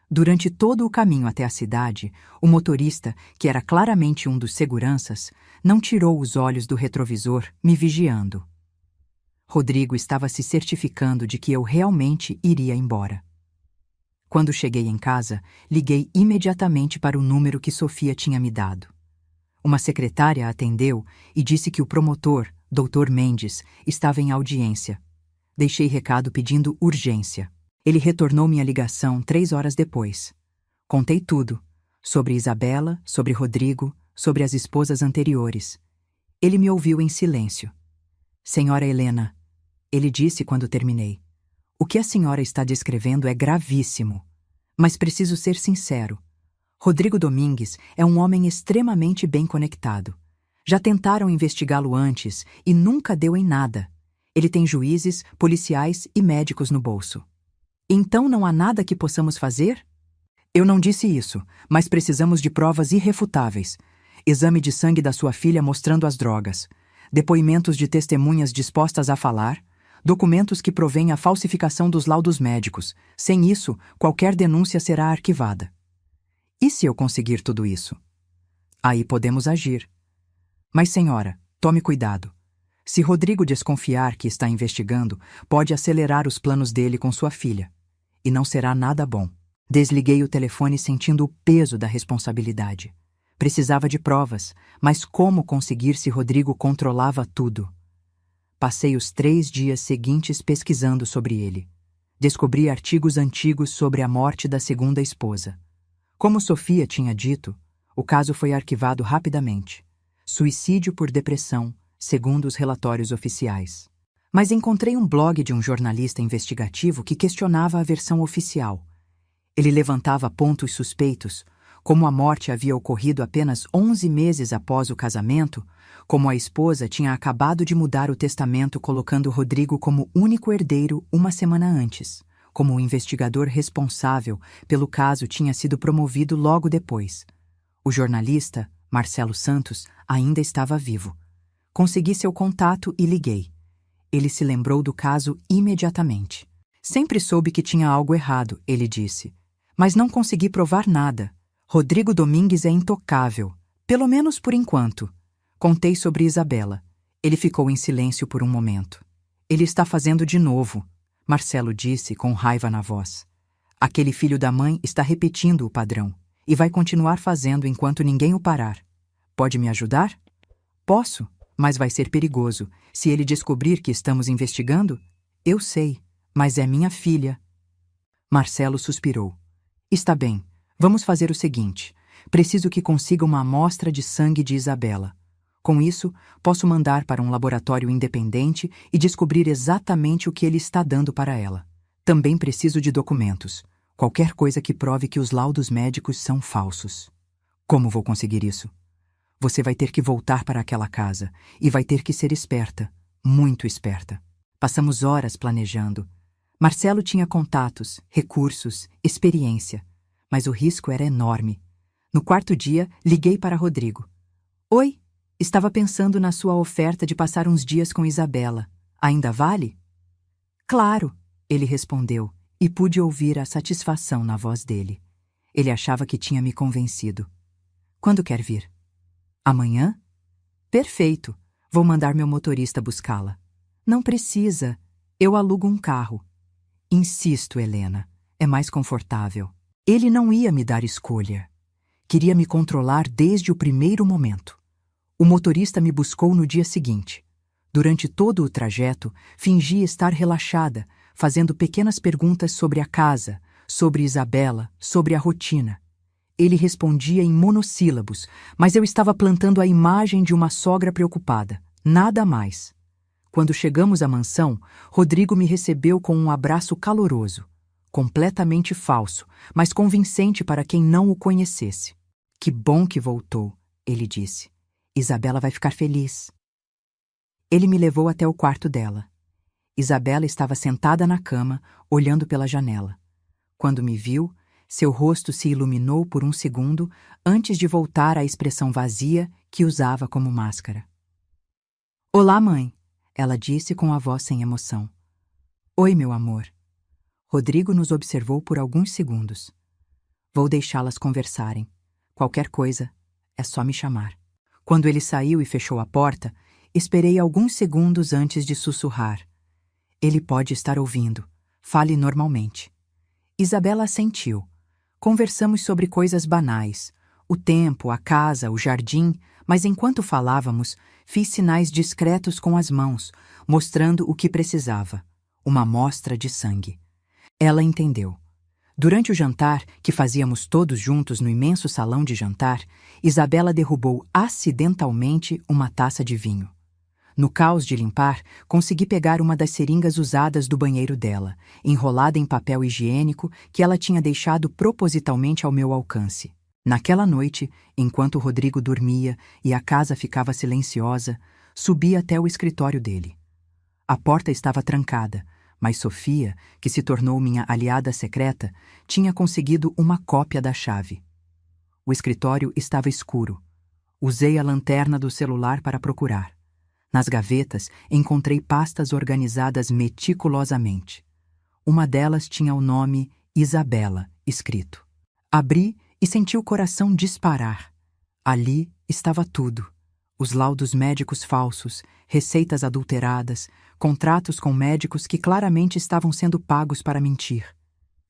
Durante todo o caminho até a cidade, o motorista, que era claramente um dos seguranças, não tirou os olhos do retrovisor, me vigiando. Rodrigo estava se certificando de que eu realmente iria embora. Quando cheguei em casa, liguei imediatamente para o número que Sofia tinha me dado. Uma secretária a atendeu e disse que o promotor, Dr. Mendes, estava em audiência. Deixei recado pedindo urgência. Ele retornou minha ligação 3 horas depois. Contei tudo. Sobre Isabela, sobre Rodrigo, sobre as esposas anteriores. Ele me ouviu em silêncio. Senhora Helena, ele disse quando terminei. O que a senhora está descrevendo é gravíssimo. Mas preciso ser sincero. Rodrigo Domingues é um homem extremamente bem conectado. Já tentaram investigá-lo antes e nunca deu em nada. Ele tem juízes, policiais e médicos no bolso. Então não há nada que possamos fazer? Eu não disse isso, mas precisamos de provas irrefutáveis. Exame de sangue da sua filha mostrando as drogas. Depoimentos de testemunhas dispostas a falar. Documentos que provêm a falsificação dos laudos médicos. Sem isso, qualquer denúncia será arquivada. E se eu conseguir tudo isso? Aí podemos agir. Mas, senhora, tome cuidado. Se Rodrigo desconfiar que está investigando, pode acelerar os planos dele com sua filha. E não será nada bom. Desliguei o telefone sentindo o peso da responsabilidade. Precisava de provas, mas como conseguir se Rodrigo controlava tudo? Passei os 3 dias seguintes pesquisando sobre ele. Descobri artigos antigos sobre a morte da segunda esposa. Como Sofia tinha dito, o caso foi arquivado rapidamente. Suicídio por depressão, segundo os relatórios oficiais. Mas encontrei um blog de um jornalista investigativo que questionava a versão oficial. Ele levantava pontos suspeitos, como a morte havia ocorrido apenas 11 meses após o casamento, como a esposa tinha acabado de mudar o testamento colocando Rodrigo como único herdeiro uma semana antes, como o investigador responsável pelo caso tinha sido promovido logo depois. O jornalista, Marcelo Santos, ainda estava vivo. Consegui seu contato e liguei. Ele se lembrou do caso imediatamente. Sempre soube que tinha algo errado, ele disse. Mas não consegui provar nada. Rodrigo Domingues é intocável, pelo menos por enquanto. Contei sobre Isabela. Ele ficou em silêncio por um momento. Ele está fazendo de novo, Marcelo disse com raiva na voz. Aquele filho da mãe está repetindo o padrão e vai continuar fazendo enquanto ninguém o parar. Pode me ajudar? Posso, mas vai ser perigoso. Se ele descobrir que estamos investigando, eu sei, mas é minha filha. Marcelo suspirou. Está bem, vamos fazer o seguinte. Preciso que consiga uma amostra de sangue de Isabela. Com isso, posso mandar para um laboratório independente e descobrir exatamente o que ele está dando para ela. Também preciso de documentos. Qualquer coisa que prove que os laudos médicos são falsos. Como vou conseguir isso? Você vai ter que voltar para aquela casa e vai ter que ser esperta, muito esperta. Passamos horas planejando. Marcelo tinha contatos, recursos, experiência, mas o risco era enorme. No 4º dia, liguei para Rodrigo. Oi, estava pensando na sua oferta de passar uns dias com Isabela. Ainda vale? Claro, ele respondeu, e pude ouvir a satisfação na voz dele. Ele achava que tinha me convencido. Quando quer vir? Amanhã? Perfeito. Vou mandar meu motorista buscá-la. Não precisa. Eu alugo um carro. Insisto, Helena. É mais confortável. Ele não ia me dar escolha. Queria me controlar desde o primeiro momento. O motorista me buscou no dia seguinte. Durante todo o trajeto, fingi estar relaxada, fazendo pequenas perguntas sobre a casa, sobre Isabela, sobre a rotina. Ele respondia em monossílabos, mas eu estava plantando a imagem de uma sogra preocupada. Nada mais. Quando chegamos à mansão, Rodrigo me recebeu com um abraço caloroso. Completamente falso, mas convincente para quem não o conhecesse. Que bom que voltou, ele disse. Isabela vai ficar feliz. Ele me levou até o quarto dela. Isabela estava sentada na cama, olhando pela janela. Quando me viu, seu rosto se iluminou por um segundo antes de voltar à expressão vazia que usava como máscara. Olá, mãe, ela disse com a voz sem emoção. Oi, meu amor. Rodrigo nos observou por alguns segundos. Vou deixá-las conversarem. Qualquer coisa, é só me chamar. Quando ele saiu e fechou a porta, esperei alguns segundos antes de sussurrar. Ele pode estar ouvindo. Fale normalmente. Isabela assentiu. Conversamos sobre coisas banais. O tempo, a casa, o jardim, Mas enquanto falávamos, fiz sinais discretos com as mãos, mostrando o que precisava: uma amostra de sangue. Ela entendeu. Durante o jantar, que fazíamos todos juntos no imenso salão de jantar, Isabela derrubou acidentalmente uma taça de vinho. No caos de limpar, consegui pegar uma das seringas usadas do banheiro dela, enrolada em papel higiênico que ela tinha deixado propositalmente ao meu alcance. Naquela noite, enquanto Rodrigo dormia e a casa ficava silenciosa, subi até o escritório dele. A porta estava trancada, mas Sofia, que se tornou minha aliada secreta, tinha conseguido uma cópia da chave. O escritório estava escuro. Usei a lanterna do celular para procurar. Nas gavetas, encontrei pastas organizadas meticulosamente. Uma delas tinha o nome Isabela escrito. Abri e senti o coração disparar. Ali estava tudo: os laudos médicos falsos, receitas adulteradas, contratos com médicos que claramente estavam sendo pagos para mentir.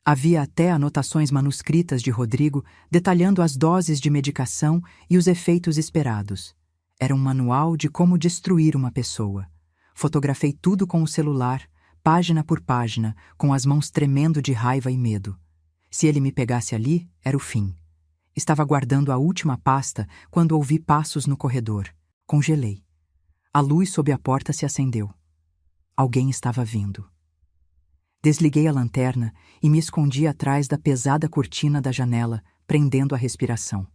Havia até anotações manuscritas de Rodrigo detalhando as doses de medicação e os efeitos esperados. Era um manual de como destruir uma pessoa. Fotografei tudo com o celular, página por página, com as mãos tremendo de raiva e medo. Se ele me pegasse ali, era o fim. Estava guardando a última pasta quando ouvi passos no corredor. Congelei. A luz sob a porta se acendeu. Alguém estava vindo. Desliguei a lanterna e me escondi atrás da pesada cortina da janela, prendendo a respiração.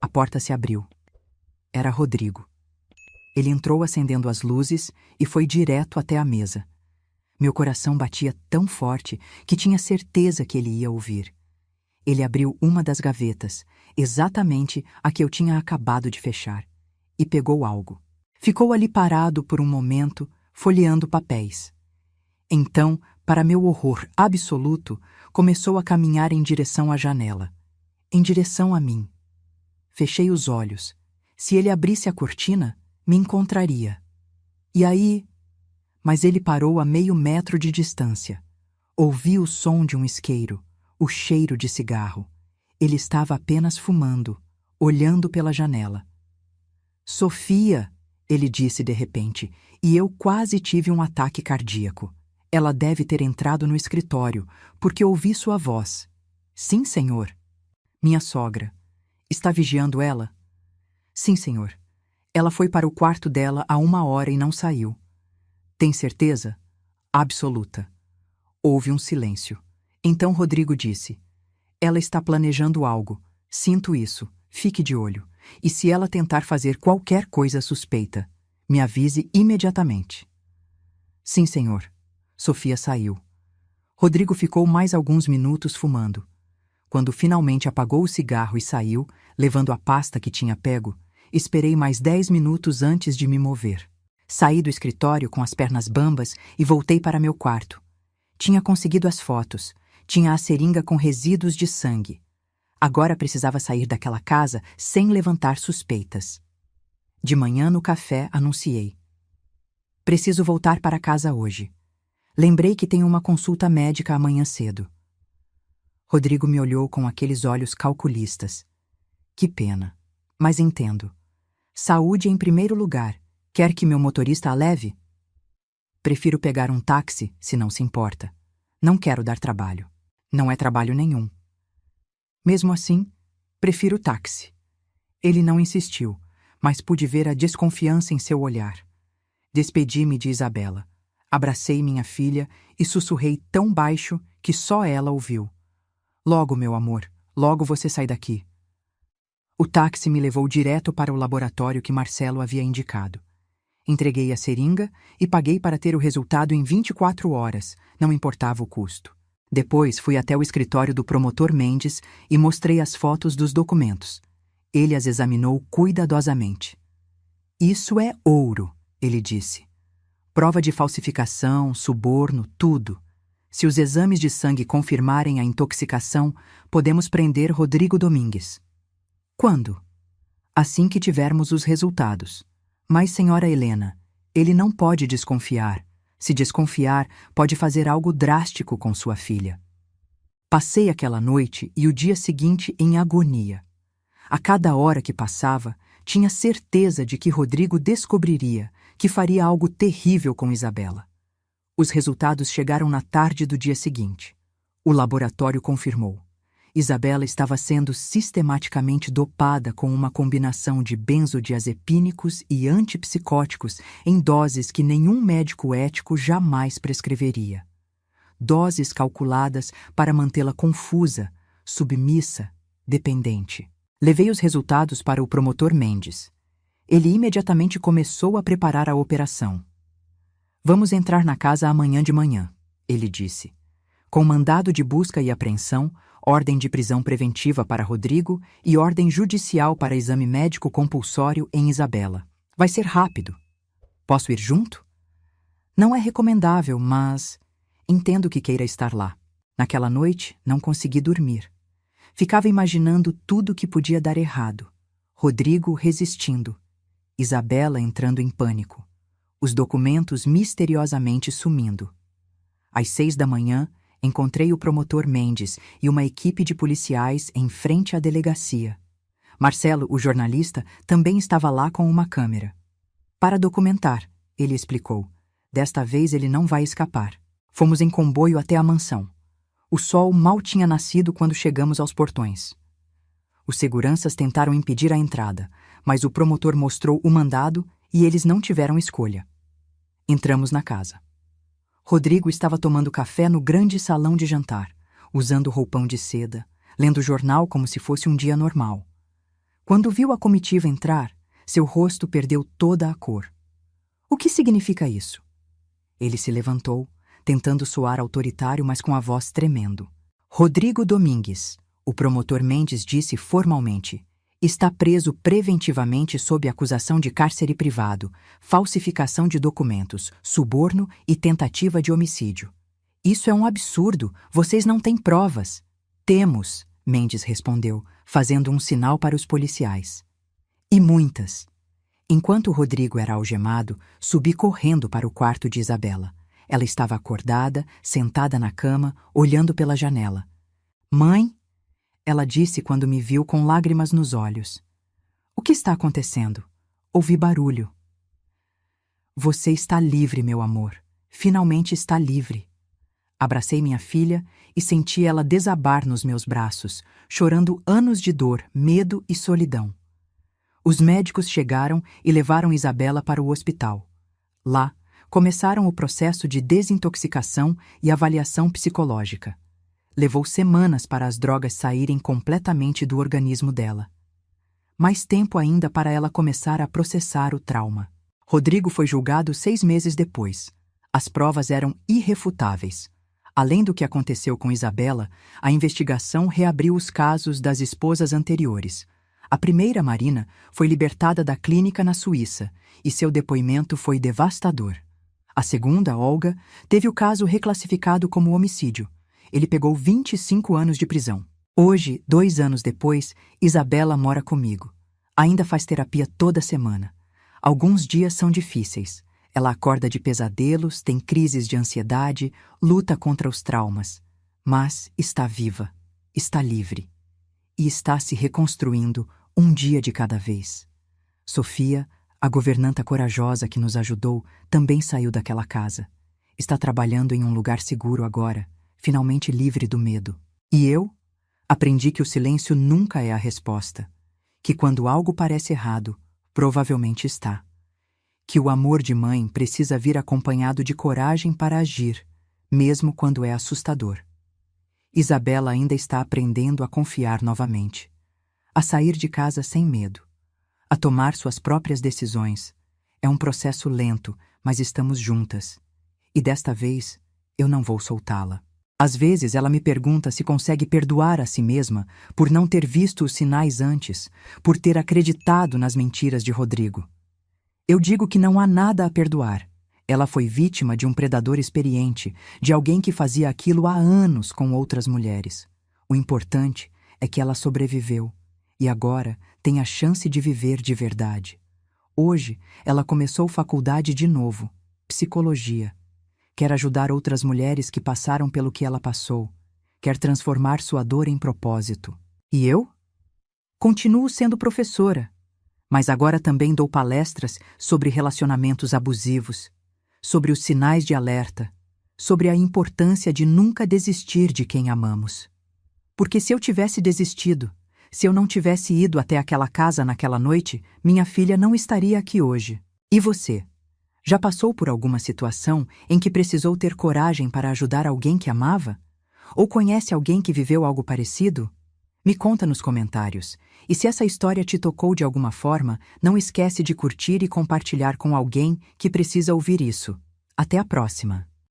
A porta se abriu. Era Rodrigo. Ele entrou acendendo as luzes e foi direto até a mesa. Meu coração batia tão forte que tinha certeza que ele ia ouvir. Ele abriu uma das gavetas, exatamente a que eu tinha acabado de fechar, e pegou algo. Ficou ali parado por um momento, folheando papéis. Então, para meu horror absoluto, começou a caminhar em direção à janela. Em direção a mim. Fechei os olhos. Se ele abrisse a cortina, me encontraria. E aí... Mas ele parou a meio metro de distância. Ouvi o som de um isqueiro, o cheiro de cigarro. Ele estava apenas fumando, olhando pela janela. Sofia, ele disse de repente, e eu quase tive um ataque cardíaco. Ela deve ter entrado no escritório, porque ouvi sua voz. Sim, senhor. Minha sogra. Está vigiando ela? Sim, senhor. Ela foi para o quarto dela há 1 hora e não saiu. Tem certeza? Absoluta. Houve um silêncio. Então Rodrigo disse: ela está planejando algo. Sinto isso. Fique de olho. E se ela tentar fazer qualquer coisa suspeita, me avise imediatamente. Sim, senhor. Sofia saiu. Rodrigo ficou mais alguns minutos fumando. Quando finalmente apagou o cigarro e saiu, levando a pasta que tinha pego, esperei mais 10 minutos antes de me mover. Saí do escritório com as pernas bambas e voltei para meu quarto. Tinha conseguido as fotos. Tinha a seringa com resíduos de sangue. Agora precisava sair daquela casa sem levantar suspeitas. De manhã, no café, anunciei: preciso voltar para casa hoje. Lembrei que tenho uma consulta médica amanhã cedo. Rodrigo me olhou com aqueles olhos calculistas. Que pena. Mas entendo. Saúde em primeiro lugar. Quer que meu motorista a leve? Prefiro pegar um táxi, se não se importa. Não quero dar trabalho. Não é trabalho nenhum. Mesmo assim, prefiro táxi. Ele não insistiu, mas pude ver a desconfiança em seu olhar. Despedi-me de Isabela. Abracei minha filha e sussurrei tão baixo que só ela ouviu. Logo, meu amor, logo você sai daqui. O táxi me levou direto para o laboratório que Marcelo havia indicado. Entreguei a seringa e paguei para ter o resultado em 24 horas, não importava o custo. Depois fui até o escritório do promotor Mendes e mostrei as fotos dos documentos. Ele as examinou cuidadosamente. Isso é ouro, ele disse. Prova de falsificação, suborno, tudo. Se os exames de sangue confirmarem a intoxicação, podemos prender Rodrigo Domingues. Quando? Assim que tivermos os resultados. Mas, senhora Helena, ele não pode desconfiar. Se desconfiar, pode fazer algo drástico com sua filha. Passei aquela noite e o dia seguinte em agonia. A cada hora que passava, Tinha certeza de que Rodrigo descobriria, que faria algo terrível com Isabela. Os resultados chegaram na tarde do dia seguinte. O laboratório confirmou. Isabela estava sendo sistematicamente dopada com uma combinação de benzodiazepínicos e antipsicóticos em doses que nenhum médico ético jamais prescreveria. Doses calculadas para mantê-la confusa, submissa, dependente. Levei os resultados para o promotor Mendes. Ele imediatamente começou a preparar a operação. Vamos entrar na casa amanhã de manhã, ele disse. Com mandado de busca e apreensão, ordem de prisão preventiva para Rodrigo e ordem judicial para exame médico compulsório em Isabela. Vai ser rápido. Posso ir junto? Não é recomendável, mas entendo que queira estar lá. Naquela noite, não consegui dormir. Ficava imaginando tudo que podia dar errado. Rodrigo resistindo. Isabela entrando em pânico. Os documentos misteriosamente sumindo. Às 6 da manhã, encontrei o promotor Mendes e uma equipe de policiais em frente à delegacia. Marcelo, o jornalista, também estava lá com uma câmera. Para documentar, ele explicou. Desta vez ele não vai escapar. Fomos em comboio até a mansão. O sol mal tinha nascido quando chegamos aos portões. Os seguranças tentaram impedir a entrada, mas o promotor mostrou o mandado e eles não tiveram escolha. Entramos na casa. Rodrigo estava tomando café no grande salão de jantar, usando roupão de seda, lendo jornal como se fosse um dia normal. Quando viu a comitiva entrar, seu rosto perdeu toda a cor. O que significa isso? Ele se levantou, tentando soar autoritário, mas com a voz tremendo. Rodrigo Domingues, o promotor Mendes disse formalmente, está preso preventivamente sob acusação de cárcere privado, falsificação de documentos, suborno e tentativa de homicídio. Isso é um absurdo, vocês não têm provas. Temos, Mendes respondeu, fazendo um sinal para os policiais. E muitas. Enquanto Rodrigo era algemado, subi correndo para o quarto de Isabela. Ela estava acordada, sentada na cama, olhando pela janela. Mãe? Ela disse quando me viu com lágrimas nos olhos. O que está acontecendo? Ouvi barulho. Você está livre, meu amor. Finalmente está livre. Abracei minha filha e senti ela desabar nos meus braços, chorando anos de dor, medo e solidão. Os médicos chegaram e levaram Isabela para o hospital. Lá, começaram o processo de desintoxicação e avaliação psicológica. Levou semanas para as drogas saírem completamente do organismo dela. Mais tempo ainda para ela começar a processar o trauma. Rodrigo foi julgado 6 meses depois. As provas eram irrefutáveis. Além do que aconteceu com Isabela, a investigação reabriu os casos das esposas anteriores. A primeira, Marina, foi libertada da clínica na Suíça e seu depoimento foi devastador. A segunda, Olga, teve o caso reclassificado como homicídio. Ele pegou 25 anos de prisão. Hoje, 2 anos depois, Isabela mora comigo. Ainda faz terapia toda semana. Alguns dias são difíceis. Ela acorda de pesadelos, tem crises de ansiedade, luta contra os traumas. Mas está viva, está livre. E está se reconstruindo um dia de cada vez. Sofia, a governanta corajosa que nos ajudou, também saiu daquela casa. Está trabalhando em um lugar seguro agora, finalmente livre do medo. E eu? Aprendi que o silêncio nunca é a resposta. Que quando algo parece errado, provavelmente está. Que o amor de mãe precisa vir acompanhado de coragem para agir, mesmo quando é assustador. Isabela ainda está aprendendo a confiar novamente, a sair de casa sem medo, a tomar suas próprias decisões. É um processo lento, mas estamos juntas. E desta vez, eu não vou soltá-la. Às vezes ela me pergunta se consegue perdoar a si mesma por não ter visto os sinais antes, por ter acreditado nas mentiras de Rodrigo. Eu digo que não há nada a perdoar. Ela foi vítima de um predador experiente, de alguém que fazia aquilo há anos com outras mulheres. O importante é que ela sobreviveu e agora tem a chance de viver de verdade. Hoje, ela começou faculdade de novo, psicologia. Quer ajudar outras mulheres que passaram pelo que ela passou. Quer transformar sua dor em propósito. E eu? Continuo sendo professora. Mas agora também dou palestras sobre relacionamentos abusivos, sobre os sinais de alerta, sobre a importância de nunca desistir de quem amamos. Porque se eu tivesse desistido, se eu não tivesse ido até aquela casa naquela noite, minha filha não estaria aqui hoje. E você? Já passou por alguma situação em que precisou ter coragem para ajudar alguém que amava? Ou conhece alguém que viveu algo parecido? Me conta nos comentários. E se essa história te tocou de alguma forma, não esquece de curtir e compartilhar com alguém que precisa ouvir isso. Até a próxima!